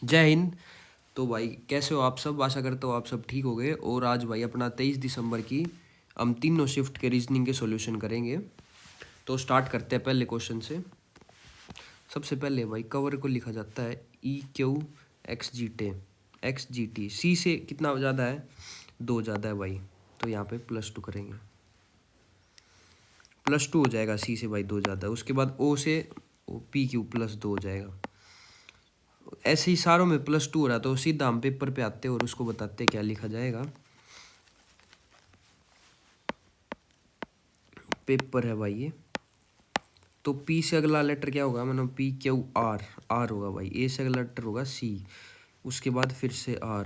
जय हिंद। तो भाई कैसे हो आप सब? आशा करता हूँ आप सब ठीक हो गए। और आज भाई अपना 23 दिसंबर की हम तीनों शिफ्ट के रीजनिंग के सॉल्यूशन करेंगे। तो स्टार्ट करते हैं पहले क्वेश्चन से। सबसे पहले भाई कवर को लिखा जाता है EQ XGT सी से कितना ज़्यादा है? 2 ज़्यादा है भाई, तो यहाँ पे +2 करेंगे। +2 हो जाएगा सी से भाई, 2 ज़्यादा है। उसके बाद O से PQ +2 हो जाएगा। ऐसे ही सारों में +2 हो रहा, तो सीधा हम पेपर पे आते हैं और उसको बताते हैं क्या लिखा जाएगा। पेपर है भाई ये। तो P से अगला लेटर क्या होगा? मतलब PQR होगा भाई। A से अगला लेटर होगा C, उसके बाद फिर से R,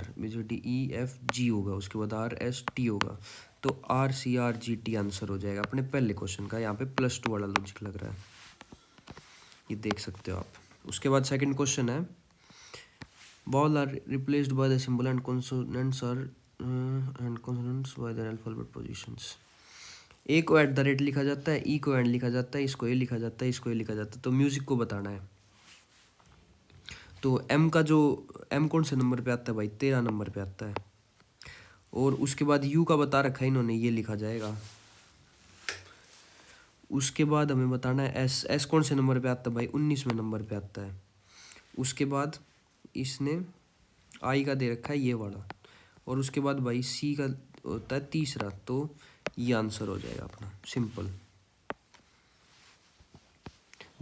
DEFG होगा, उसके बाद RST होगा। तो RCRGT आंसर हो जाएगा अपने पहले क्वेश्चन का। यहाँ पे +2 वाला लॉजिक लग रहा है, ये देख सकते हो आप। उसके बाद सेकंड क्वेश्चन है, vowel are replaced by the symbol and consonants by their alphabet positions। ए को @ लिखा जाता है, ई को एंड लिखा जाता है, इसको ए लिखा जाता है, इसको ए लिखा जाता है। तो म्यूजिक को बताना है। तो एम कौन से नंबर पे आता है भाई? 13 नंबर पे आता है। और उसके बाद यू का बता रखा है इन्होंने, ये लिखा जाएगा। उसके बाद हमें बताना है एस कौन से नंबर पे आता है भाई? 19वें नंबर पे आता है। उसके बाद इसने आई का दे रखा है ये वाला। और उसके बाद भाई सी का होता है तीसरा, तो ये आंसर हो जाएगा अपना, सिंपल।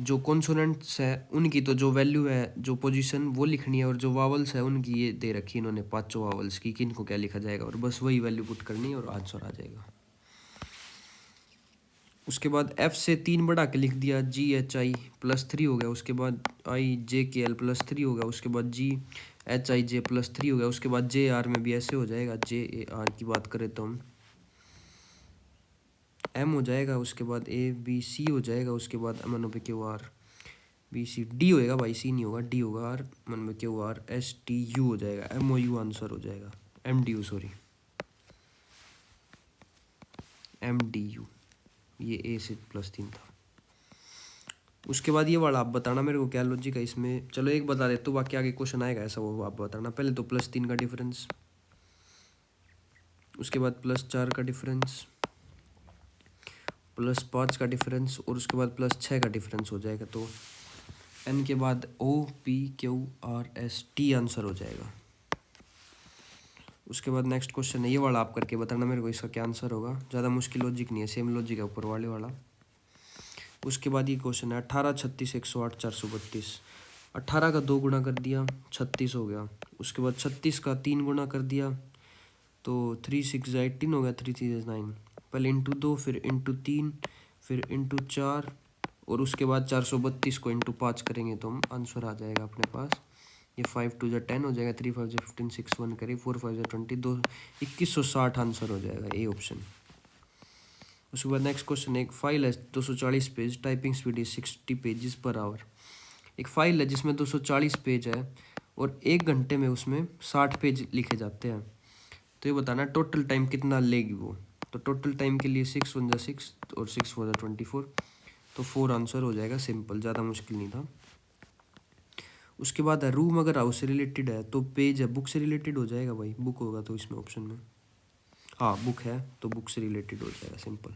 जो कॉन्सोनेंट्स है उनकी तो जो वैल्यू है, जो पोजीशन वो लिखनी है, और जो वावल्स है उनकी ये दे रखी है इन्होंने, 5 वावल्स की, किन को क्या लिखा जाएगा, और बस वही वैल्यू पुट करनी है और आंसर आ जाएगा। उसके बाद एफ से 3 बढ़ा के लिख दिया, GHI +3 हो गया। उसके बाद IJKL +3 हो गया। उसके बाद GHIJ +3 हो गया। उसके बाद JR में भी ऐसे हो जाएगा, JAR की बात करें तो हम M हो जाएगा। उसके बाद ABC हो जाएगा। उसके बाद MNOPQR BCD होएगा भाई, C नहीं होगा, D होगा, R MNOPQR STU हो जाएगा, MOU आंसर हो जाएगा, MDU सॉरी, MDU। ये A से +3 था। उसके बाद ये वाला आप बताना मेरे को क्या लॉजिक है इसमें। चलो एक बता देते तो बाकी आगे क्वेश्चन आएगा ऐसा, वो आप बताना। पहले तो +3 का डिफरेंस, उसके बाद +4 का डिफरेंस, +5 का डिफरेंस, और उसके बाद +6 का डिफरेंस हो जाएगा। तो N के बाद OPQRST आंसर हो जाएगा। उसके बाद नेक्स्ट क्वेश्चन है, ये वाला आप करके बताना मेरे को इसका क्या आंसर होगा। ज़्यादा मुश्किल लॉजिक नहीं है, सेम लॉजिक है ऊपर वाले वाला। उसके बाद ये क्वेश्चन है 18, 36, 108, 432। 18 का 2 गुना कर दिया, 36 हो गया। उसके बाद 36 का 3 गुना कर दिया, तो 3 6 18 हो गया, 3 3 9। पहले इंटू 2, फिर इंटू 3, फिर इंटू 4, और उसके बाद 432 को इंटू 5 करेंगे तो हम आंसर आ जाएगा अपने पास। ये 5 2 10 हो जाएगा, 3 5 15, 6 1 करें, 4 5 20, 2160 आंसर हो जाएगा, ए ऑप्शन। उसके बाद नेक्स्ट क्वेश्चन, एक फाइल है 240 page, typing speed is 60 pages per hour. एक फाइल है जिसमें 240 पेज है और 1 घंटे में उसमें 60 पेज लिखे जाते हैं। तो ये बताना टोटल टाइम कितना लेगी वो। तो टोटल टाइम के लिए 6 1 6 और 6 4 24, तो 4 आंसर हो जाएगा, सिंपल, ज़्यादा मुश्किल नहीं था। उसके बाद है रूम अगर हाउस से रिलेटेड है तो पेज है बुक से रिलेटेड हो जाएगा भाई, बुक होगा तो इसमें ऑप्शन में, हाँ बुक है तो बुक से रिलेटेड हो जाएगा, सिंपल।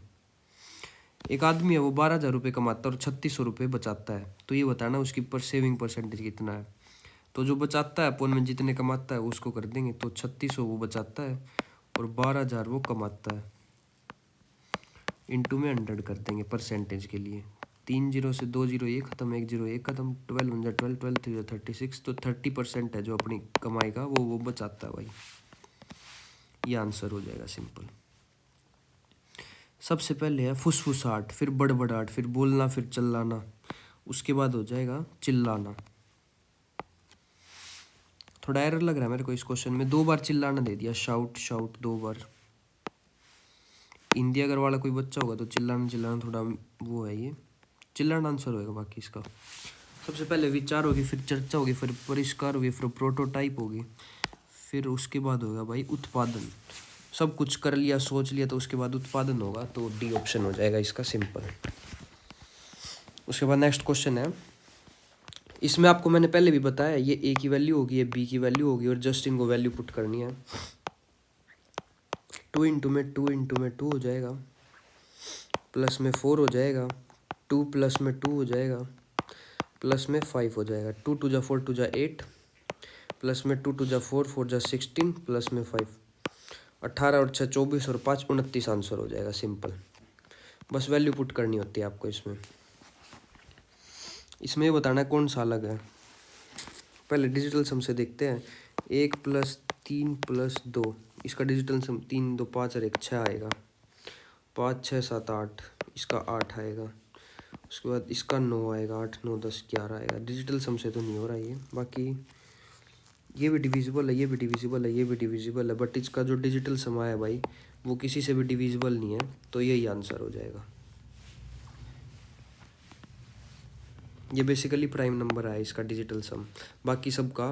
एक आदमी है वो 12,000 रुपये कमाता है और 3600 रुपये बचाता है, तो ये बताना उसकी सेविंग परसेंटेज कितना है। तो जो बचाता है अपन में जितने कमाता है उसको कर देंगे, तो 3600 वो बचाता है और 12,000 वो कमाता है, इंटू में 100 कर देंगे परसेंटेज के लिए। 3 0 से 2 0 ये खत्म, 1 0 1 खत्म, 12 1 12 12 3 36, तो 30% है जो अपनी कमाई का वो बचाता है भाई। ये आंसर हो जाएगा, सिंपल। सबसे पहले है फुसफुसाहट, फिर बड़बड़ाहट, फिर बोलना, फिर चिल्लाना, उसके बाद हो जाएगा चिल्लाना। थोड़ा एरर लग रहा है मेरे को इस क्वेश्चन में, 2 बार चिल्लाना दे दिया, शाउट शाउट 2 बार। हिंदी अगर वाला कोई बच्चा होगा तो चिल्लाना चिल्लाना थोड़ा वो है, ये चिल्लाना आंसर होएगा बाकी इसका। सबसे पहले विचार होगी, फिर चर्चा होगी, फिर परिष्कार होगी, फिर प्रोटोटाइप होगी, फिर उसके बाद होगा भाई उत्पादन। सब कुछ कर लिया, सोच लिया, तो उसके बाद उत्पादन होगा, तो डी ऑप्शन हो जाएगा इसका, सिंपल। उसके बाद नेक्स्ट क्वेश्चन है इसमें आपको मैंने पहले भी बताया, ये ए की वैल्यू होगी, ये बी की वैल्यू होगी, और जस्ट इनको वैल्यू पुट करनी है। 2 इंटू में 2 हो जाएगा, प्लस में 4 हो जाएगा, 2 प्लस में 2 हो जाएगा, प्लस में 5 हो जाएगा। 2 टू जा 4 टू जा 8, प्लस में 2 टू जा 4 4 जा 16, प्लस में 5, 18 और 6 24 और 5 29 आंसर हो जाएगा। सिंपल, बस वैल्यू पुट करनी होती है आपको। इसमें ये बताना है कौन सा अलग है। पहले डिजिटल सम से देखते हैं। 1 प्लस 3 प्लस 2, इसका डिजिटल सम 3 2 5 और 1 6 आएगा। 5 6 7 8, इसका 8 आएगा। उसके बाद इसका 9 आएगा, 8 9 10 11 आएगा। डिजिटल सम से तो नहीं हो रहा ये। बाकी ये भी डिविजिबल है, ये भी डिविजिबल है, ये भी डिविजिबल है, बट इसका जो डिजिटल सम आया भाई वो किसी से भी डिविजिबल नहीं है, तो यही आंसर हो जाएगा। ये बेसिकली प्राइम नंबर आया इसका डिजिटल सम, बाकी सबका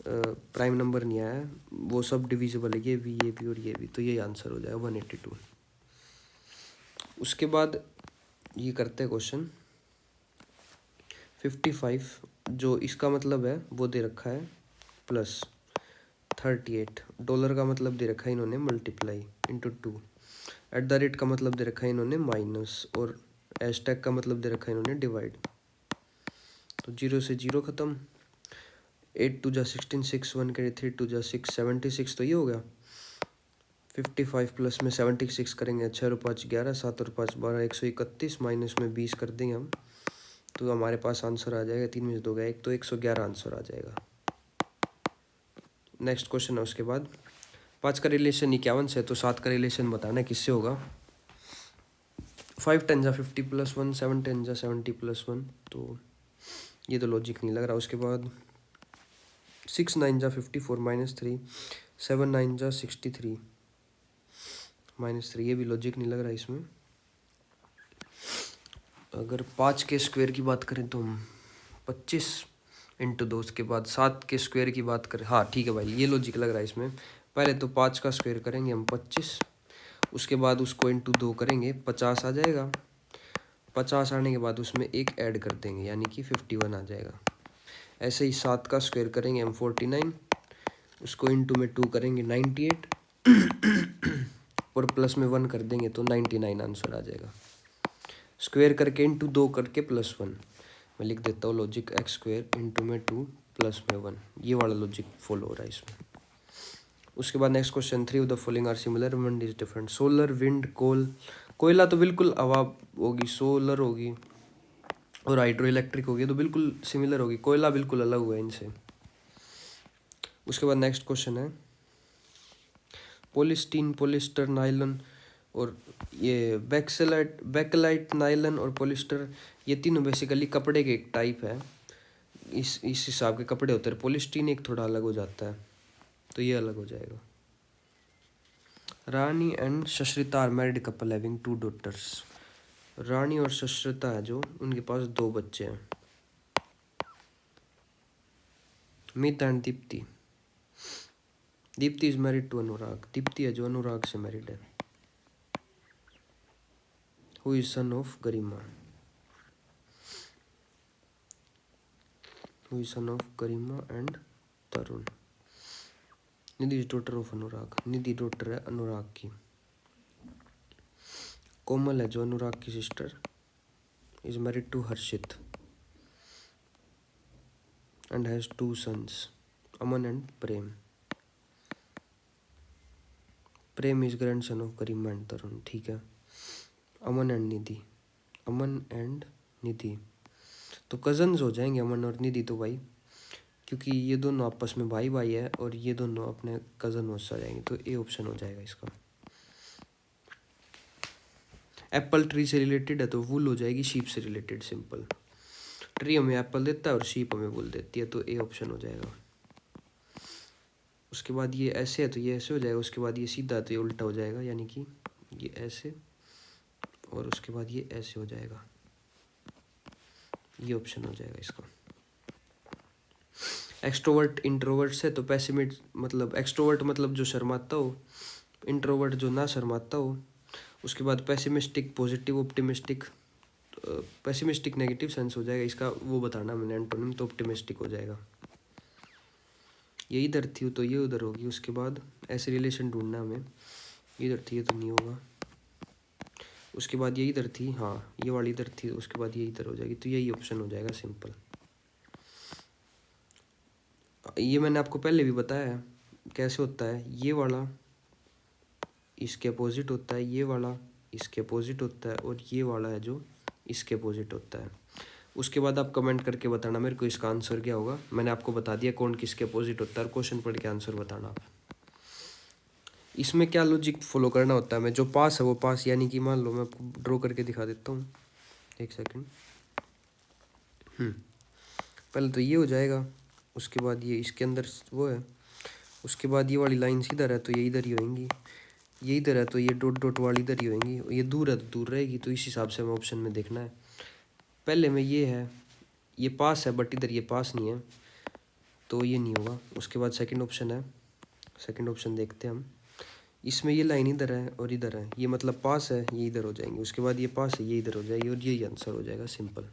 प्राइम नंबर नहीं आया, वो सब डिविजिबल है, ये भी और ये भी, तो यही आंसर हो जाएगा 182। उसके बाद ये करते हैं क्वेश्चन 55, जो इसका मतलब है वो दे रखा है प्लस 38, डॉलर का मतलब दे रखा है इन्होंने multiply into 2, at the rate का मतलब दे रखा है इन्होंने माइनस, और हैशटैग का मतलब दे रखा है इन्होंने डिवाइड। तो 0 से 0 ख़त्म, 8 टू जा 16 6 1 करे 3 टू जा 6 76, तो ये हो गया। 55 प्लस में 76 करेंगे, 6 और 5 11, 7 और 5 12, 131, माइनस में 20 कर देंगे हम, तो हमारे पास आंसर आ जाएगा 3 में से 2 गया 1, तो 111 आंसर आ जाएगा। नेक्स्ट क्वेश्चन है उसके बाद। 5 का रिलेशन 51 से, तो 7 का रिलेशन बताना है किससे होगा। 5 10 जा 50 प्लस 1, 7 10 जा 70 प्लस 1, तो ये तो लॉजिक नहीं लग रहा। उसके बाद 6 9 जा 54 माइनस 3, 7 9 जा 63 माइनस 3, ये भी लॉजिक नहीं लग रहा इसमें। अगर 5 के स्क्वायर की बात करें तो हम 25 इंटू 2, उसके बाद 7 के स्क्वायर की बात करें, हाँ ठीक है भाई, ये लॉजिक लग रहा है इसमें। पहले तो 5 का स्क्वायर करेंगे हम 25, उसके बाद उसको इंटू 2 करेंगे 50 आ जाएगा। 50 आने के बाद उसमें एक ऐड कर देंगे, यानी कि 51 आ जाएगा। ऐसे ही 7 का स्क्वायर करेंगे हम 49, उसको इंटू में 2 करेंगे 98, और प्लस में 1 कर देंगे तो 99 आंसर आ जाएगा। स्क्वायर करके इंटू 2 करके प्लस 1, मैं लिख देता हूँ लॉजिक, एक्स स्क्वायर इंटू में 2 प्लस में 1, ये वाला लॉजिक फॉलो हो रहा है इसमें। उसके बाद next question 3 of the following are similar, one is different. Solar, wind, कोयला तो बिल्कुल हवा होगी, सोलर होगी, और हाइड्रो इलेक्ट्रिक होगी, तो बिल्कुल सिमिलर होगी। कोयला बिल्कुल अलग हुआ है इनसे। उसके बाद नेक्स्ट क्वेश्चन है पॉलिस्टीन, पॉलिस्टर, नायलॉन, और ये बैकलाइट, नायलॉन और पॉलिस्टर, ये तीनों बेसिकली कपड़े के एक टाइप है। इस हिसाब के कपड़े होते हैं। पॉलिस्टीन एक थोड़ा अलग हो जाता है, तो ये अलग हो जाएगा। Rani and Sashrita are married couple having 2 daughters. Rani और सश्रिता है जो, उनके पास 2 बच्चे हैं, Mit and Deepti. Deepti is married to Anurag, Deepti है जो अनुराग से मैरिड है। Who is son of Garima, who is son of Garima and Tarun. Nidhi is daughter of Anurag, Nidhi daughter है अनुराग की। कोमल है जो अनुराग की sister, is married to Harshit and has 2 sons, Aman and Prem. Prem is grandson of Garima and Tarun, ठीक है। अमन एंड निधि, अमन एंड निधि तो कजन्स हो जाएंगे अमन और निधि तो भाई, क्योंकि ये दोनों आपस में भाई भाई है, और ये दोनों अपने कजन हो जाएंगे, तो ए ऑप्शन हो जाएगा इसका। एप्पल ट्री से रिलेटेड है तो वुल हो जाएगी शीप से रिलेटेड, सिंपल। ट्री हमें एप्पल देता है और शीप हमें वुल देती है, तो ए ऑप्शन हो जाएगा। उसके बाद ये ऐसे है तो ये ऐसे हो जाएगा, उसके बाद ये सीधा तो ये उल्टा हो जाएगा, यानी कि ये ऐसे, और उसके बाद ये ऐसे हो जाएगा, ये ऑप्शन हो जाएगा इसका। एक्सट्रोवर्ट इंट्रोवर्ट से, तो पैसिमिस्ट मतलब एक्सट्रोवर्ट मतलब जो शर्माता हो, इंट्रोवर्ट जो ना शर्माता हो। उसके बाद pessimistic, positive, optimistic, pessimistic negative sense हो जाएगा इसका, वो बताना मैंने एंटोनिम, तो ऑप्टिमिस्टिक हो जाएगा। ये इधर थी तो ये उधर होगी, उसके बाद ऐसे रिलेशन ढूंढना हमें, इधर थी ये तो नहीं होगा, उसके बाद ये इधर थी, हाँ ये वाली इधर थी, उसके बाद ये इधर हो जाएगी, तो यही ऑप्शन हो जाएगा सिंपल। ये मैंने आपको पहले भी बताया है कैसे होता है, ये वाला इसके अपोजिट होता है, ये वाला इसके अपोजिट होता है, और ये वाला है जो इसके अपोजिट होता है। उसके बाद आप कमेंट करके बताना मेरे को इसका आंसर क्या होगा। मैंने आपको बता दिया कौन किसके अपोजिट होता है, और क्वेश्चन पढ़ के आंसर बताना आप। इसमें क्या लॉजिक फॉलो करना होता है, मैं जो पास है वो पास, यानी कि मान लो मैं आपको ड्रॉ करके दिखा देता हूँ, एक सेकंड। पहले तो ये हो जाएगा, उसके बाद ये इसके अंदर वो है, उसके बाद ये वाली लाइन इधर है तो ये इधर ही होएंगी, ये इधर है तो ये डॉट डॉट वाली इधर ही होएंगी, ये दूर है तो दूर रहेगी, तो इस हिसाब से हमें ऑप्शन में देखना है। पहले में ये है, ये पास है बट इधर ये पास नहीं है, तो ये नहीं होगा। उसके बाद सेकंड ऑप्शन है, सेकंड ऑप्शन देखते हैं हम, इसमें ये लाइन इधर है और इधर है, ये मतलब पास है, ये इधर हो जाएंगे, उसके बाद ये पास है, ये इधर हो जाएगी, और यही आंसर हो जाएगा simple.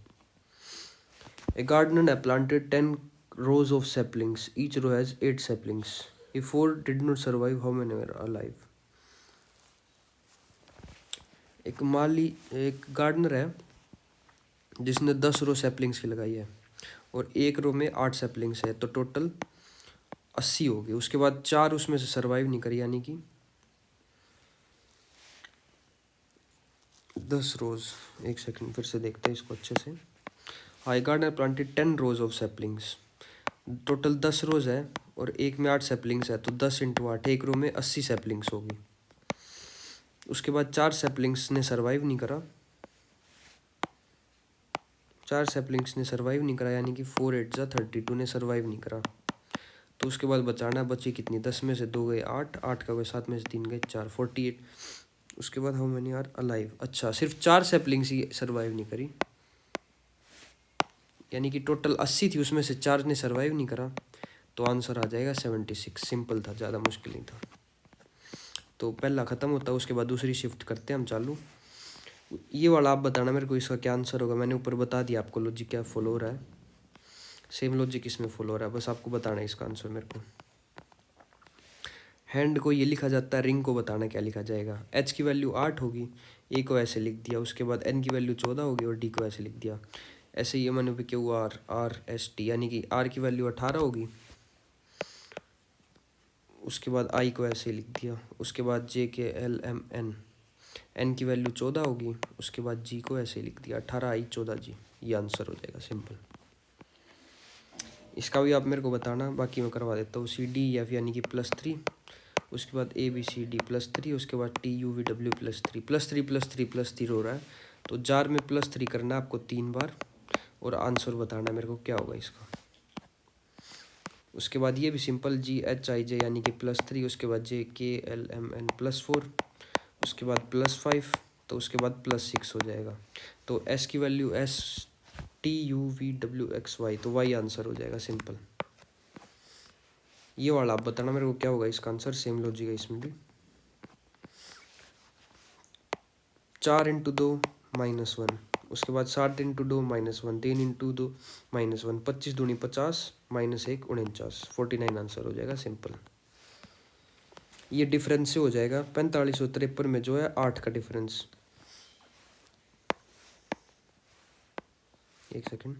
A gardener had planted 10 rows of saplings. Each row has 8 saplings. If 4 did not survive, how many were alive? एक गार्डनर है जिसने 10 रो सैपलिंग्स की लगाई है, और एक रो में 8 सैपलिंग्स है, तो टोटल 80 हो गए। उसके बाद 4 उसमें से सर्वाइव नहीं करी, यानी कि 10 रोज। एक सेकंड फिर से देखते हैं इसको अच्छे से। High gardener planted 10 rows of saplings, total 10 rows है, और एक में 8 सैपलिंग्स है, तो 10 इंटू 8, एक रो में 80 सैपलिंग्स होगी। उसके बाद 4 सैपलिंग्स ने सर्वाइव नहीं करा, 4 सैपलिंग्स ने सर्वाइव नहीं करा, यानी कि 4 8 जा 32 ने सर्वाइव नहीं करा। तो उसके बाद बचाना बची कितनी, 10 में से 2 गए 8, 8 का गए 7 में से 3 गए 4, 48। उसके बाद हाउ मेनी आर अलाइव, अच्छा सिर्फ 4 सैपलिंग्स ही सर्वाइव नहीं करी, यानी कि टोटल 80 थी, उसमें से 4 ने सर्वाइव नहीं करा, तो आंसर आ जाएगा 76। सिंपल था, ज़्यादा मुश्किल नहीं था। तो पहला ख़त्म होता है, उसके बाद दूसरी शिफ्ट करते हैं हम चालू। ये वाला आप बताना मेरे को इसका क्या आंसर होगा। मैंने ऊपर बता दिया आपको लॉजिक क्या फॉलो हो रहा है, सेम लॉजिक इसमें फॉलो हो रहा है, बस आपको बताना है इसका आंसर मेरे को। हैंड को ये लिखा जाता है, रिंग को बताना क्या लिखा जाएगा। एच की वैल्यू 8 होगी, ए को ऐसे लिख दिया, उसके बाद एन की वैल्यू 14 होगी, और डी को ऐसे लिख दिया। ऐसे ये मैंने पे Q R R S T, यानी कि आर की वैल्यू 18 होगी, उसके बाद आई को ऐसे लिख दिया, उसके बाद जे के एल एम एन, एन की वैल्यू 14 होगी, उसके बाद जी को ऐसे लिख दिया, 18 आई 14 जी, ये आंसर हो जाएगा सिंपल। इसका भी आप मेरे को बताना, बाकी मैं करवा देता हूँ। सी डी एफ यानी कि +3, उसके बाद ए बी सी डी +3, उसके बाद टी यू वी डब्ल्यू +3, +3 +3 +3 हो रहा है, तो जार में +3 करना है आपको 3 बार, और आंसर बताना है मेरे को क्या होगा इसका। उसके बाद ये भी सिंपल, जी एच आई जे यानी कि +3, उसके बाद जे के एल एम एन +4, उसके बाद +5, तो उसके बाद +6 हो जाएगा। तो एस की value S T U V W X Y, तो वाई आंसर हो जाएगा सिंपल। ये वाला आप बताना मेरे को क्या होगा इसका आंसर, सेम लॉजिक है इसमें भी। 4 इंटू 2 -1, उसके बाद 7 इंटू 2 -1, 3 इंटू 2 -1, 25 दूनी 50, -1 49, 49 आंसर हो जाएगा सिंपल। ये डिफरेंस से हो जाएगा 45 और 53 में जो है 8 का डिफरेंस। एक सेकंड,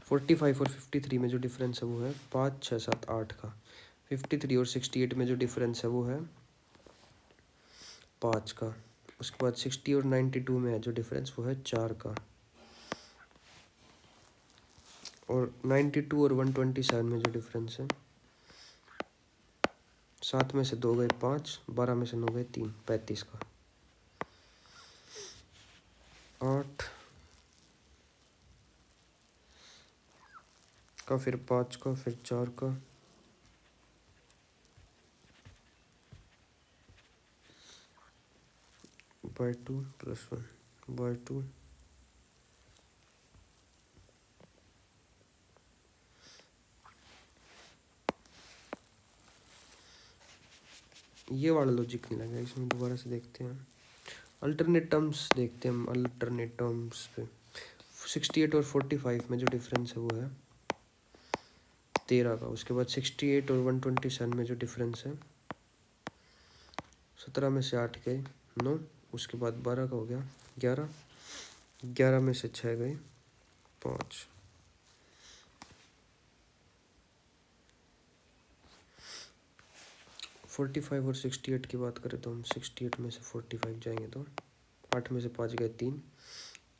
45 और 53 में जो डिफरेंस है वो है 5 6 7 8 का। 53 और 68 में जो डिफरेंस है वो है 5 का। उसके बाद 60 और 92 में है जो डिफरेंस वो है 4 का। और 92 और 127 में जो डिफरेंस है, 7 में से 2 गए 5, 12 में से 9 गए 3, 35 का। 8 का, फिर 5 का, फिर 4 का, बाय 2 +1 बाय 2, ये वाला लॉजिक नहीं लगा इसमें। दोबारा से देखते हैं, अल्टरनेट टर्म्स देखते हैं हम, अल्टरनेट टर्म्स पे 68 और 45 में जो डिफरेंस है वो है 13 का। उसके बाद 68 और 127 में जो डिफरेंस है 17 में से 8 गए 9, उसके बाद 12 का हो गया 11, 11 में से 6 गए 5। फोर्टी फाइव और 68 की बात करें तो हम 68 में से 45 जाएंगे तो 8 में से 5 गए 3,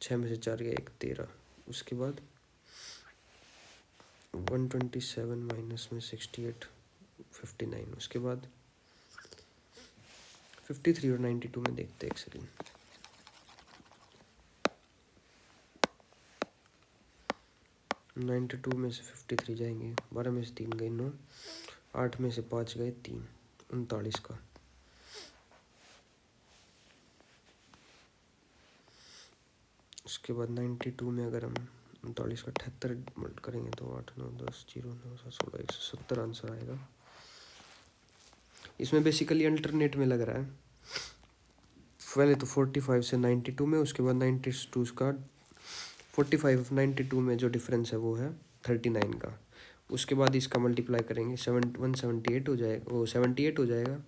6 में से 4 गए 1, 13। उसके बाद 127 माइनस में 68 59। उसके बाद 53 और 92 में देखते हैं एक सेकेंड। 92 में से 53 जाएंगे, 12 में से 3 गए 9, 8 में से 5 गए 3, 39 का। उसके बाद 92 में अगर हम 39 का 78 करेंगे तो 8 9 10 0 9 7 16 170 आंसर आएगा। इसमें बेसिकली अल्टरनेट में लग रहा है, पहले तो 45 से 92 में, उसके बाद 92 का 45 92 में जो डिफरेंस है वो है 39 का। उसके बाद इसका मल्टीप्लाई करेंगे 178 हो जाएगा, वो 78 हो जाएगा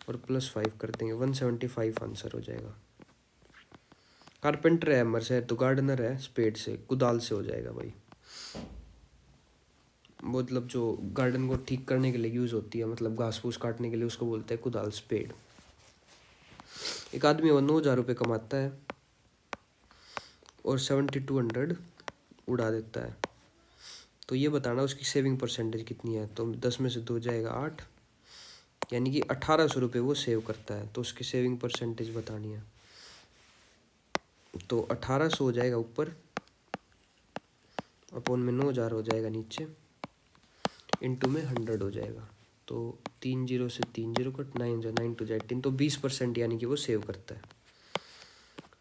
और +5 कर देंगे 175 आंसर हो जाएगा। कारपेंटर है हैमर से, तो गार्डनर है स्पेड से, कुदाल से हो जाएगा भाई। मतलब जो गार्डन को ठीक करने के लिए यूज़ होती है, मतलब घास फूस काटने के लिए, उसको बोलते हैं कुदाल, स्पेड। एक आदमी वो 9,000 रुपये कमाता है और 7200 उड़ा देता है, तो ये बताना उसकी सेविंग परसेंटेज कितनी है। तो 10 में से 2 जाएगा 8, यानी कि 1800 रुपये वो सेव करता है, तो उसकी सेविंग परसेंटेज बतानी है। तो 1800 हो जाएगा ऊपर, अपोन में 9,000 हो जाएगा नीचे, इंटू में 100 हो जाएगा। तो 3 0 से 3 0 कट, 9 जो 9 टू 18, तो 20% यानी कि वो सेव करता है।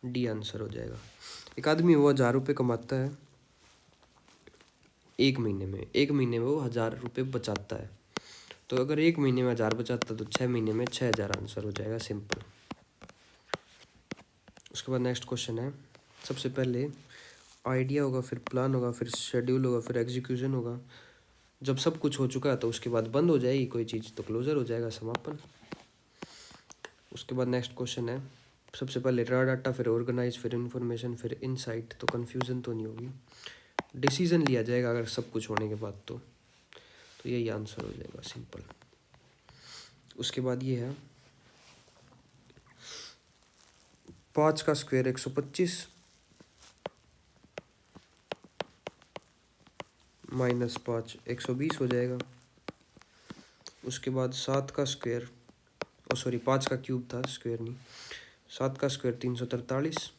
डी आंसर हो जाएगा। एक आदमी वो 1000 रुपये कमाता है एक महीने में, एक महीने में वो 1000 रुपये बचाता है। तो अगर एक महीने में 1000 बचाता है तो 6 महीने में 6000 आंसर हो जाएगा, सिंपल। उसके बाद नेक्स्ट क्वेश्चन है, सबसे पहले आइडिया होगा, फिर प्लान होगा, फिर शेड्यूल होगा, फिर एग्जीक्यूशन होगा। जब सब कुछ हो चुका है तो उसके बाद बंद हो जाएगी कोई चीज़, तो क्लोजर हो जाएगा, समापन। उसके बाद नेक्स्ट क्वेश्चन है, सबसे पहले रॉ डाटा, फिर ऑर्गेनाइज, फिर इन्फॉर्मेशन, फिर इनसाइट। तो कन्फ्यूज़न तो नहीं होगी, डिसीजन लिया जाएगा अगर सब कुछ होने के बाद, तो यही आंसर हो जाएगा, सिंपल। उसके बाद ये है 5 का स्क्वायर 125 माइनस 5 120 हो जाएगा। उसके बाद 7 का स्क्वायर, ओ सॉरी 5 का क्यूब था, स्क्वायर नहीं, 7 का स्क्वायर 343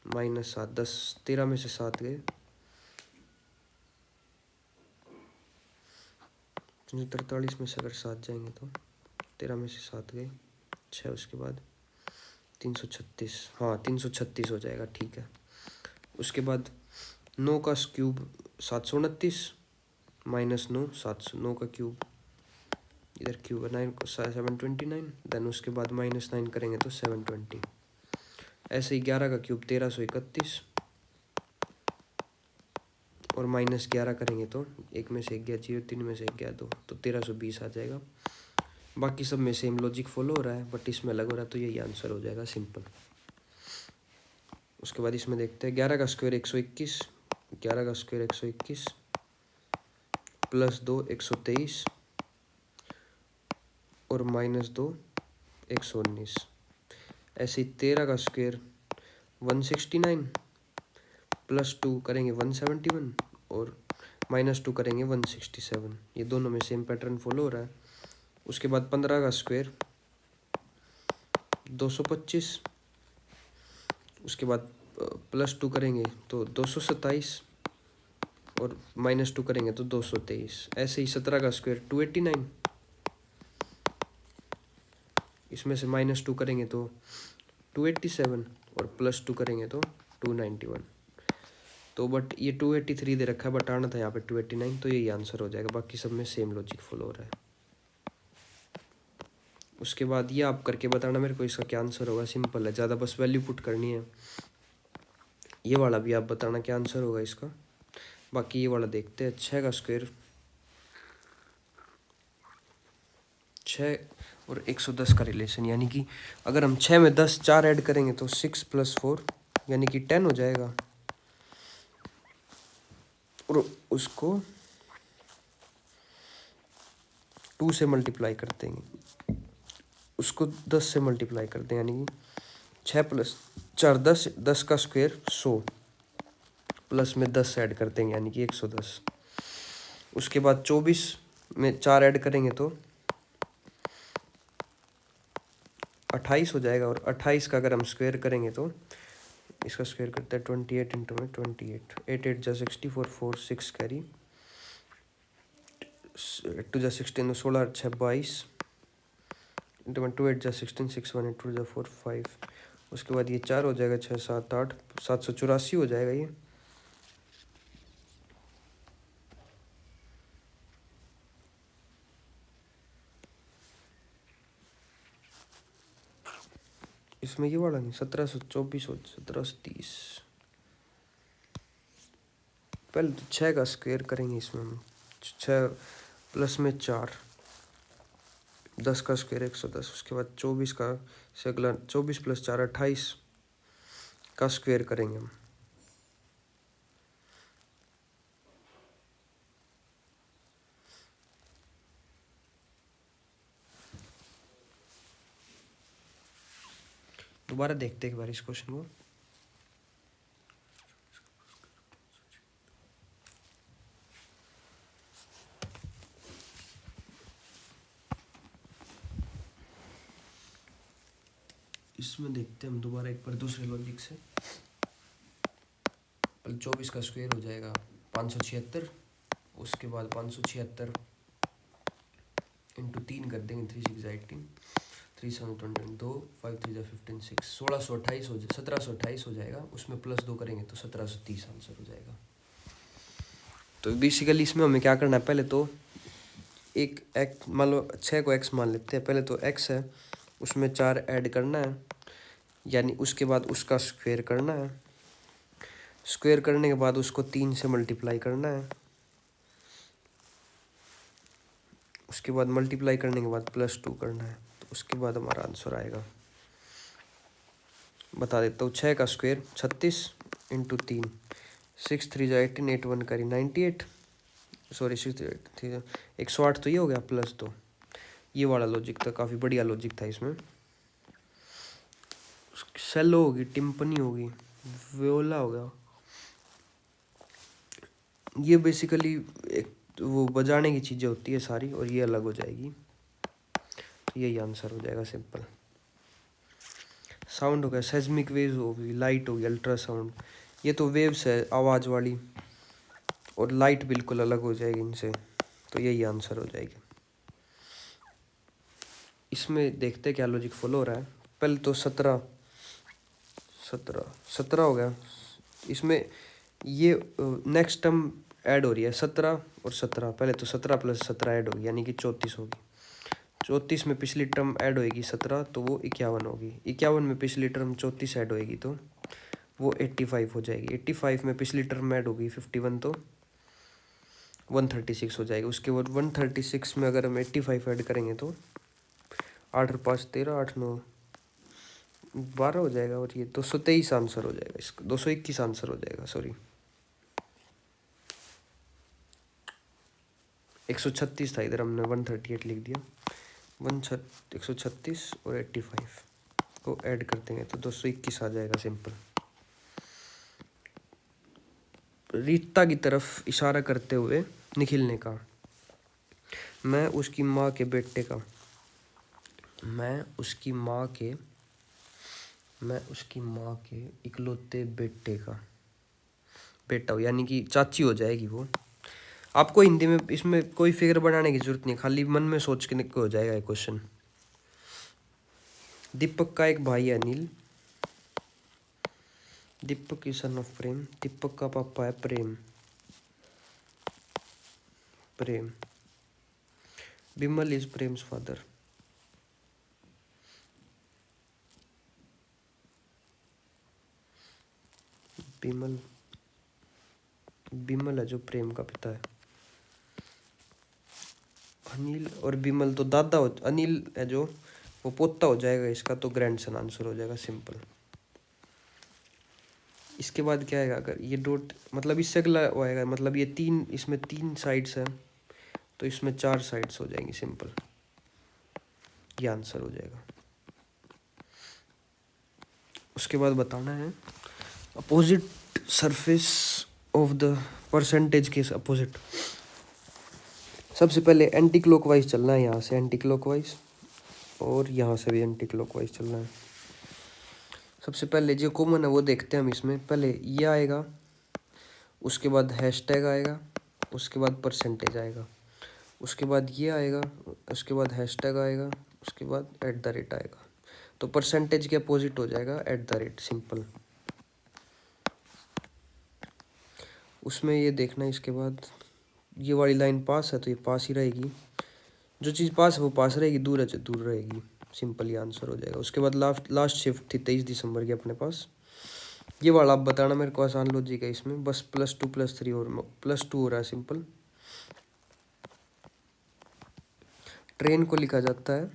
माइनस 7 10, 13 में से 7 गए 343 में से अगर 7 जाएंगे तो 13 में से 7 गए 6, उसके बाद 336, हाँ 336 हो जाएगा, ठीक है। उसके बाद 9 का क्यूब 729 माइनस 9 700, 9 का क्यूब इधर क्यूब है 9 729, देन उसके बाद माइनस 9 करेंगे तो 720। ऐसे ही 11 का क्यूब 1331 और माइनस 11 करेंगे तो 1 में से 1 गया 0, 3 में से 1 गया 2, तो 1320 आ जाएगा। बाकी सब में सेम लॉजिक फॉलो हो रहा है, बट इसमें अलग हो रहा है, तो यही आंसर हो जाएगा, सिंपल। उसके बाद इसमें देखते हैं 11 का स्क्वायर 121, 11 का स्क्वायर 121 प्लस 2 123 और माइनस 2 119। ऐसे ही 13 का स्क्वायर 169 प्लस 2 करेंगे 171 और माइनस 2 करेंगे 167। ये दोनों में सेम पैटर्न फॉलो हो रहा है। उसके बाद 15 का स्क्वायर 225, उसके बाद प्लस 2 करेंगे तो 227 और माइनस 2 करेंगे तो 223। ऐसे ही 17 का स्क्वायर 289, इसमें से माइनस 2 करेंगे तो 287 और प्लस 2 करेंगे तो 291। तो बट ये 283 दे रखा है, बट आना था यहाँ पे 289, तो यही आंसर हो जाएगा। बाकी सब में सेम लॉजिक फॉलो हो रहा है। उसके बाद ये आप करके बताना मेरे को इसका क्या आंसर होगा, सिंपल है, ज़्यादा बस वैल्यू पुट करनी है। ये वाला भी आप बताना क्या आंसर होगा इसका। बाकी ये वाला देखते हैं। 6 का स्क्वायर 6 और 110 का रिलेशन, यानी कि अगर हम 6 में 10 4 ऐड करेंगे तो 6 + 4 यानी कि 10 हो जाएगा। और उसको 2 से मल्टीप्लाई करते हैं, उसको 10 से मल्टीप्लाई करते हैं, यानी कि 6 + 4 10, 10 का स्क्वायर 100 प्लस में 10 ऐड करते हैं यानी कि 110। उसके बाद 24 में 4 ऐड करेंगे तो 28 हो जाएगा। और 28 का अगर हम स्क्वायर करेंगे तो इसका स्क्वायर करते हैं 28 इंटू में 28, 8 8 जा 64, 4 6 कैरी, 2 जा 16, 16 6 22 इंटू में 2 8 जा 16, 6 1 8 2 जा 4 5। उसके बाद ये 4 हो जाएगा, 6 7 8, 784 हो जाएगा ये। इसमें ये वाला नहीं, 1724 हो, 1730। पहले तो 6 का स्क्वायर करेंगे इसमें हम। 6 प्लस में 4, 10 का स्क्वायर 110। उसके बाद 24 का से अगला 24 + 4 28 का स्क्वायर करेंगे हम। दोबारा देखते हैं एक बार इस क्वेश्चन को। इसमें देखते हैं हम दोबारा एक बार दूसरे लॉजिक से। पहले 24 का स्क्वायर हो जाएगा 576। उसके बाद 576 इंटू 3 कर देंगे, 3 6 18, 3 7 20, 2 5 3 15 6, 1628 हो जाए, 1728 हो जाएगा। उसमें +2 करेंगे तो 1730 आंसर हो जाएगा। तो बेसिकली इसमें हमें क्या करना है, पहले तो एक एक्स मान लो, 6 को x मान लेते हैं। पहले तो x है, उसमें 4 ऐड करना है, यानी उसके बाद उसका स्क्वायर करना है। स्क्वायर करने के बाद उसको 3 से मल्टीप्लाई करना है। उसके बाद मल्टीप्लाई करने के बाद +2 करना है, तो उसके बाद हमारा आंसर आएगा। बता देता हूँ। 6 का स्क्वायर 36 इंटू 3, 6 3 जा 18, 8 1 करी 98, सॉरी 6 3 108। तो ये हो गया +2। ये वाला लॉजिक था, काफ़ी बढ़िया लॉजिक था इसमें। सेलो होगी, टिम्पनी होगी, वियोला होगा। ये बेसिकली एक वो बजाने की चीज़ें होती है सारी, और ये अलग हो जाएगी। तो यही आंसर हो जाएगा, सिंपल। साउंड हो गया, सेस्मिक वेव्स होगी, लाइट होगी, अल्ट्रासाउंड। ये तो वेव्स है आवाज़ वाली, और लाइट बिल्कुल अलग हो जाएगी इनसे। तो यही आंसर हो जाएगी। इसमें देखते क्या लॉजिक फॉलो हो रहा है। पहले तो 17 हो गया। इसमें ये नेक्स्ट टर्म ऐड हो रही है 17 और 17। पहले तो 17 + 17 ऐड होगी, यानी कि 34 होगी। 34 में पिछली टर्म ऐड होएगी 17, तो वो 51 होगी। 51 में पिछली टर्म 34 ऐड होएगी तो वो 85 हो जाएगी। 85 में पिछली टर्म ऐड होगी 51, तो 136 हो जाएगी। उसके बाद 136 में अगर हम 85 ऐड करेंगे तो 8 और 5 13, 8 9 12 हो जाएगा। और ये 223 आंसर हो जाएगा इसका, 221 आंसर हो जाएगा, सॉरी 136 था, इधर हमने 138 लिख दिया। 136 और 85 को ऐड कर देंगे तो 221 आ जाएगा, सिंपल। रीता की तरफ इशारा करते हुए निखिल ने कहा, मैं उसकी माँ के बेटे का मैं उसकी माँ के इकलौते बेटे का बेटा हो, यानी कि चाची हो जाएगी वो। आपको हिंदी में इसमें कोई फिगर बनाने की जरूरत नहीं, खाली मन में सोच के हो जाएगा ये क्वेश्चन। दीपक का एक भाई है Anil. Deepak is son of Prem. Deepak का पापा है प्रेम। Bimal is Prem's father. बिमल, बिमल है जो प्रेम का पिता है। अनिल और बिमल तो दादा हो, अनिल है जो वो पोता हो जाएगा इसका, तो ग्रैंडसन आंसर हो जाएगा, सिंपल। इसके बाद क्या आएगा, अगर ये डॉट मतलब इससे अगला वो आएगा, मतलब ये तीन, इसमें तीन साइड्स हैं तो इसमें चार साइड्स हो जाएंगी, सिंपल, ये आंसर हो जाएगा। उसके बाद बताना है opposite surface of the percentage के अपोजिट। सबसे पहले एंटी क्लॉकवाइज चलना है, यहाँ से एंटी क्लॉकवाइज और यहाँ से भी एंटी क्लॉकवाइज चलना है। सबसे पहले जो कॉमन है वो देखते हैं हम इसमें। पहले ये आएगा, उसके बाद हैशटैग आएगा, उसके बाद परसेंटेज आएगा, उसके बाद ये आएगा, उसके बाद हैशटैग आएगा, उसके बाद @ आएगा। तो परसेंटेज के अपोजिट हो जाएगा @, सिंपल। उसमें ये देखना है, इसके बाद ये वाली लाइन पास है तो ये पास ही रहेगी, जो चीज़ पास है वो पास रहेगी, दूर है जो दूर रहेगी, सिंपल, ये आंसर हो जाएगा। उसके बाद लास्ट शिफ्ट थी 23 दिसंबर की अपने पास। ये वाला आप बताना मेरे को, आसान लॉजिक है इसमें, बस +2 +3 और +2 हो रहा है, सिंपल। ट्रेन को लिखा जाता है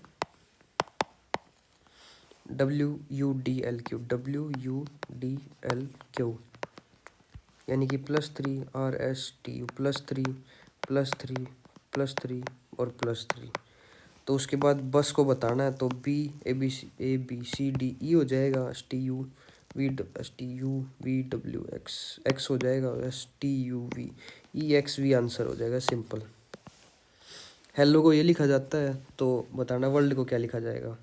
WUDLQ, WUDLQ, यानी कि +3 RSTU, +3 और +3। तो उसके बाद बस को बताना है, तो BABCDE हो जाएगा, STUVWX हो जाएगा, STUVEXV आंसर हो जाएगा, सिंपल। हेलो को ये लिखा जाता है, तो बताना वर्ल्ड को क्या लिखा जाएगा।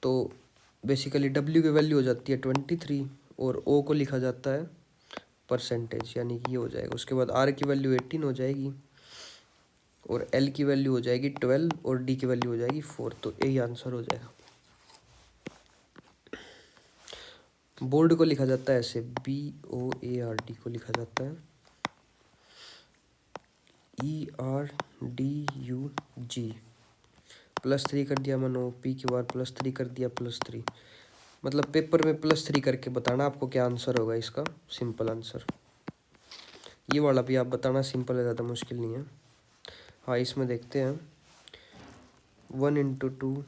तो बेसिकली W की वैल्यू हो जाती है 23 और O को लिखा जाता है परसेंटेज, यानी कि ये हो जाएगा। उसके बाद R की वैल्यू 18 हो जाएगी और L की वैल्यू हो जाएगी 12 और D की वैल्यू हो जाएगी 4, तो यही आंसर हो जाएगा। बोर्ड को लिखा जाता है ऐसे, BOARD को लिखा जाता है ERDUG। +3 कर दिया मनो, PQR +3 कर दिया, +3, मतलब पेपर में +3 करके बताना आपको क्या आंसर होगा इसका, सिंपल आंसर। ये वाला भी आप बताना, सिंपल है, ज़्यादा मुश्किल नहीं है। हाँ, इसमें देखते हैं 1 × 2,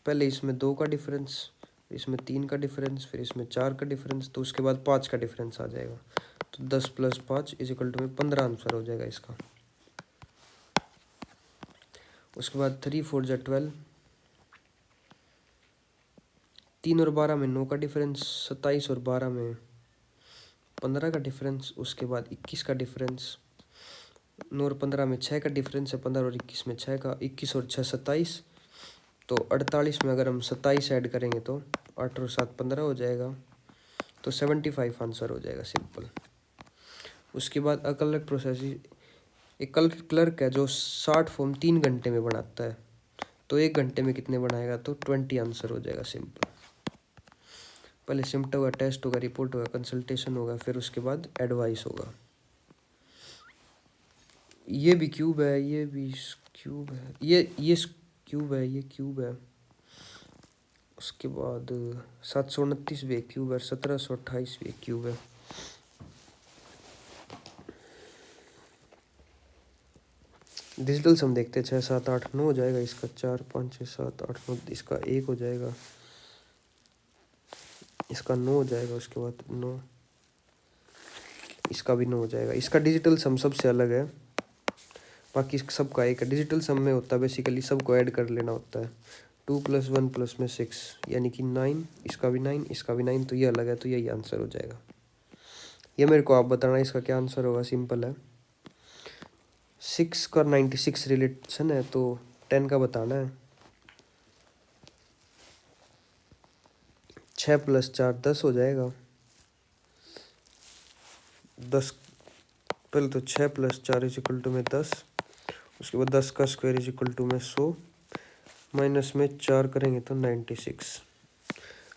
पहले इसमें 2 का डिफरेंस, इसमें 3 का डिफरेंस, फिर इसमें 4 का डिफरेंस, तो उसके बाद 5 का डिफरेंस आ जाएगा, तो 10 + 5 = 15 आंसर हो जाएगा इसका। उसके बाद 3 × 4 = 12, 3 और 12 में 9 का डिफरेंस, 27 और 12 में 15 का डिफरेंस, उसके बाद 21 का डिफरेंस, 9 और 15 में 6 का डिफरेंस है, 15 और 21 में 6 का, 21 और 6 27, तो 48 में अगर हम 27 ऐड करेंगे तो 8 और 7 15 हो जाएगा, तो 75 आंसर हो जाएगा, सिंपल। उसके बाद क्लर्क प्रोसेस, एक क्लर्क है जो 60 फॉर्म 3 घंटे में बनाता है, तो 1 घंटे में कितने बनाएगा, तो 20 आंसर हो जाएगा, सिंपल। पहले सिम्प्ट होगा, टेस्ट होगा, रिपोर्ट होगा, कंसल्टेशन होगा, फिर उसके बाद एडवाइस होगा। ये भी क्यूब है, ये भी क्यूब है, ये क्यूब है, ये क्यूब है। उसके बाद 729 भी एक क्यूब है, 1728 भी एक क्यूब है। डिजिटल सम देखते 6 7 8 9 हो जाएगा इसका, 4 5 6 7 8 9, इसका 1 हो जाएगा, इसका 9 हो जाएगा, उसके बाद 9, इसका भी 9 हो जाएगा। इसका डिजिटल सम सबसे अलग है, बाकी सबका एक है। डिजिटल सम में होता है बेसिकली सबको ऐड कर लेना होता है, 2 + 1 + में 6, यानी कि 9, इसका भी 9, इसका भी 9, तो ये अलग है, तो यही आंसर हो जाएगा। ये मेरे को आप बताना इसका क्या आंसर होगा, सिंपल है। 6 का 96 रिलेशन है, तो 10 का बताना है। 6 + 4 10 हो जाएगा, 10, पहले तो 6 + 4 = में 10, उसके बाद 10 का स्क्वायर = में 100, माइनस में 4 करेंगे तो 96।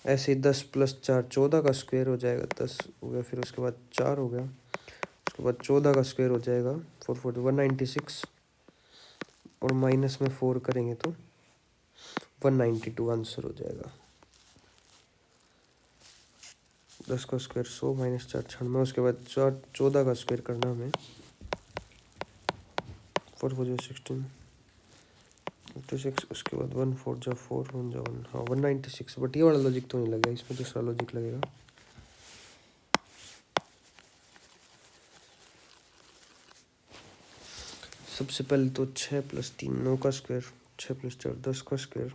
ऐसे ही 10 + 4 14 का स्क्वायर हो जाएगा, 10 हो गया, फिर उसके बाद 4 हो गया, उसके बाद 14 का स्क्वायर हो जाएगा, 4 4 196, और माइनस में 4 करेंगे तो 192 आंसर हो जाएगा। 10 का स्क्वायर 100 माइनस 4 96। उसके बाद 14 का स्क्वायर करना हमें। 4 4 16 56। उसके बाद 1 4 जा 4 1 जा 1, हाँ 196। बट ये वाला लॉजिक तो नहीं लगेगा, इसमें दूसरा लॉजिक लगेगा। सबसे पहले तो 6 + 3 9 का स्क्वायर, 6 + 4 10 का स्क्वायर।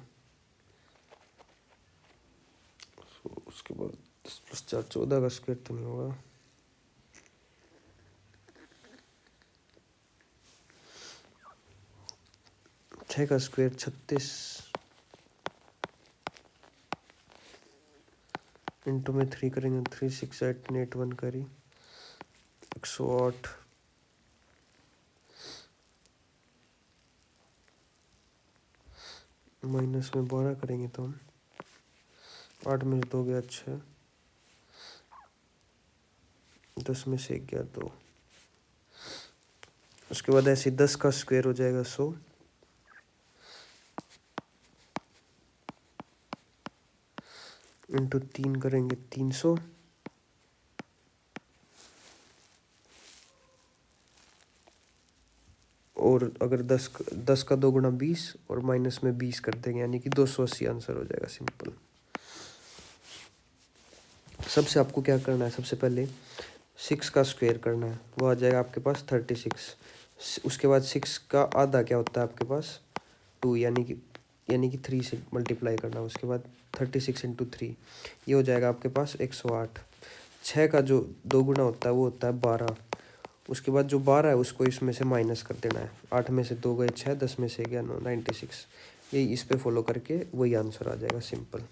उसके बाद 10 + 4 14 का स्क्वायर तो नहीं होगा। 6 का स्क्वायर 36, इंटू में 3 करेंगे 3 6 8 8 1 करी 108। माइनस में 12 करेंगे तो हम 8 में से 2 गया 6, 10 में से 1 गया 2। उसके बाद ऐसे 10 का स्क्वायर हो जाएगा 100, इंटू 3 करेंगे 300, और अगर 10 का 2 गुना 20 और माइनस में 20 कर देंगे, यानी कि 280 आंसर हो जाएगा सिंपल। सबसे आपको क्या करना है, सबसे पहले 6 का स्क्वायर करना है, वो आ जाएगा आपके पास 36। उसके बाद 6 का आधा क्या होता है आपके पास 2, यानी कि 3 से मल्टीप्लाई करना है। उसके बाद 36 × 3, ये हो जाएगा आपके पास 108। 6 का जो 2 गुना होता है वो होता है 12। उसके बाद जो 12 है उसको इसमें से माइनस कर देना है। 8 में से 2 गए 6, 10 में से गया 9 96। यही इस पे फॉलो करके वही आंसर आ जाएगा सिंपल।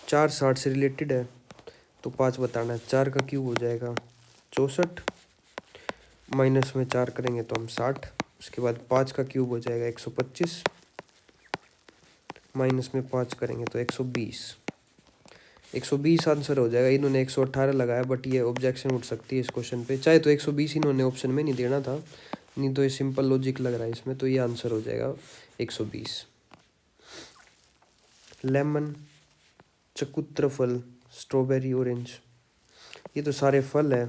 4 60 से रिलेटेड है तो 5 बताना है। 4 का क्यूब हो जाएगा 64, माइनस में 4 करेंगे तो हम 60। उसके बाद 5 का क्यूब हो जाएगा 125, माइनस में 5 करेंगे तो 120। 120 आंसर हो जाएगा। इन्होंने 118 लगाया, बट ये ऑब्जेक्शन उठ सकती है इस क्वेश्चन पे। चाहे तो 120 इन्होंने ऑप्शन में नहीं देना था, नहीं तो ये सिंपल लॉजिक लग रहा है इसमें, तो ये आंसर हो जाएगा 120। लेमन, चकुत्र फल, स्ट्रॉबेरी, ऑरेंज, ये तो सारे फल है,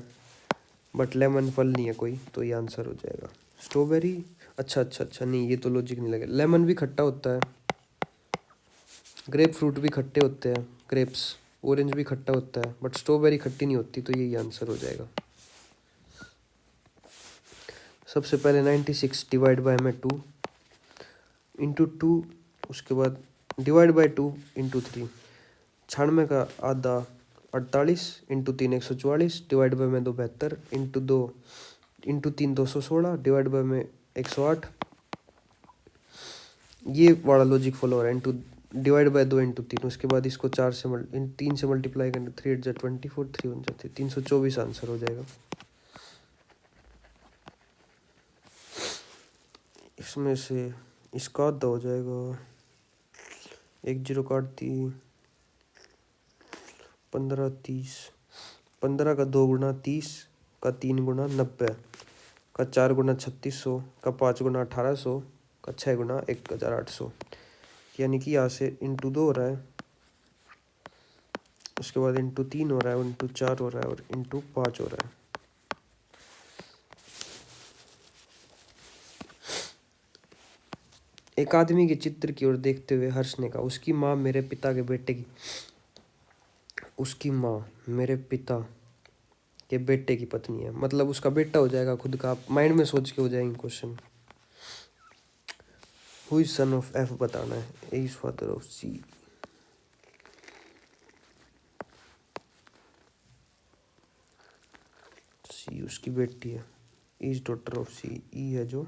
बट लेमन फल नहीं है कोई, तो ये आंसर हो जाएगा स्ट्रॉबेरी। अच्छा नहीं, ये तो लॉजिक नहीं लगेगा। लेमन भी खट्टा होता है, ग्रेप फ्रूट भी खट्टे होते हैं, ग्रेप्स, ऑरेंज भी खट्टा होता है, बट स्ट्रॉबेरी खट्टी नहीं होती, तो यही आंसर हो जाएगा। सबसे पहले 96 डिवाइड बाय में 2 इंटू 2, उसके बाद डिवाइड बाय 2 इंटू 3। 96 का आधा 48, इंटू 3 144, डिवाइड बाय में 2 72, इंटू 2 इंटू 3 216, डिवाइड बाय में 108। ये वाला लॉजिक फॉलो हो रहा है। Into divide by 2 into 3। उसके बाद इसको 4 से 3 से मल्टीप्लाई करना, 3 8 जा 24, 3 1 जा 324 आंसर हो जाएगा। इसमें से इसका आधा हो जाएगा, 1 0 काट दी, 15 30। 15 का 2 गुना 30, का 3 गुना 90, का 4 गुना 3600, का 5 गुना 1800, का 6 गुना 1800। यानी कि यहाँ से इंटू 2 हो रहा है, उसके बाद इंटू 3 हो रहा है, इंटू 4 हो रहा है, और इंटू 5 हो रहा है। एक आदमी के चित्र की ओर देखते हुए हर्ष ने कहा, उसकी माँ मेरे पिता के बेटे की पत्नी है। मतलब उसका बेटा हो जाएगा खुद का, आप माइंड में सोच के हो जाएंगे question. Who is son of F बताना है। A is father of C, C उसकी बेटी है। Is daughter of C, E है जो,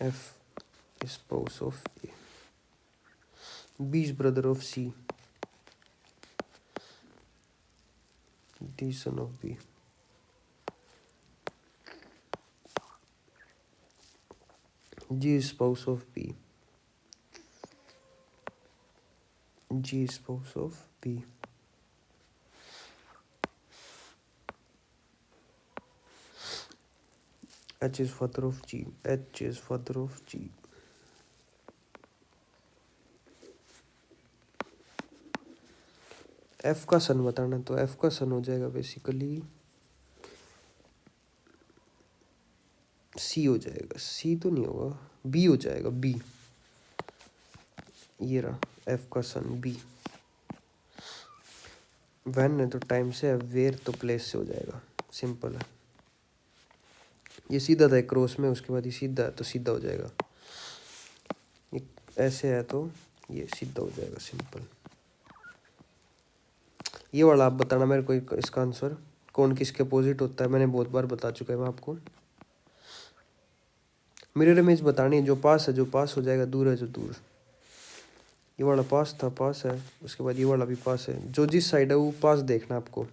F spouse of A, B is brother of C, D son of B, G spouse of B, G spouse of B. H is father of G, H is father of G, F का सन बताना, तो F का सन हो जाएगा basically सी हो जाएगा, सी तो नहीं होगा, बी हो जाएगा, बी। ये रहा एफ का सन बी। व्हेन है तो टाइम से है, वेयर तो प्लेस से हो जाएगा, सिंपल है। ये सीधा था क्रॉस में, उसके बाद ये सीधा है तो सीधा हो जाएगा, ये ऐसे है तो ये सीधा हो जाएगा, सिंपल। ये वाला आप बताना मेरे को इसका आंसर, कौन किसके अपोजिट होता है, मैंने बहुत बार बता चुका है मैं आपको। मिरर इमेज बतानी है, जो पास है जो पास हो जाएगा, दूर है जो दूर। ये वाला पास था, पास है, उसके बाद ये वाला भी पास है, जो जिस साइड है वो पास देखना आपको।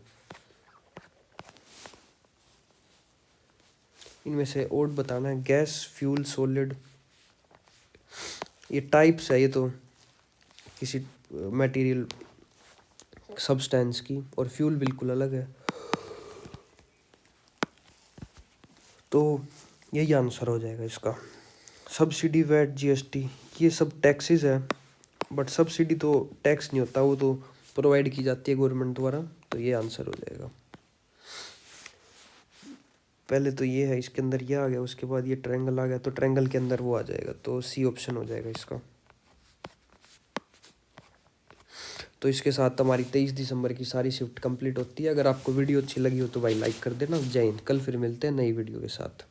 इनमें से ओड बताना है, गैस, फ्यूल, सॉलिड। ये टाइप्स है, ये तो किसी मटेरियल सब्सटेंस की, और फ्यूल बिल्कुल अलग है। तो यही आंसर हो जाएगा इसका। सब्सिडी, वैट, जीएसटी, ये सब टैक्सेस है, बट सब्सिडी तो टैक्स नहीं होता, वो तो प्रोवाइड की जाती है गवर्नमेंट द्वारा, तो ये आंसर हो जाएगा। पहले तो ये है, इसके अंदर ये आ गया, उसके बाद ये ट्रायंगल आ गया, तो ट्रायंगल के अंदर वो आ जाएगा, तो सी ऑप्शन हो जाएगा इसका। तो इसके साथ हमारी 23 दिसंबर की सारी शिफ्ट कंप्लीट होती है। अगर आपको वीडियो अच्छी लगी हो तो भाई लाइक कर देना। जय हिंद। कल फिर मिलते हैं नई वीडियो के साथ।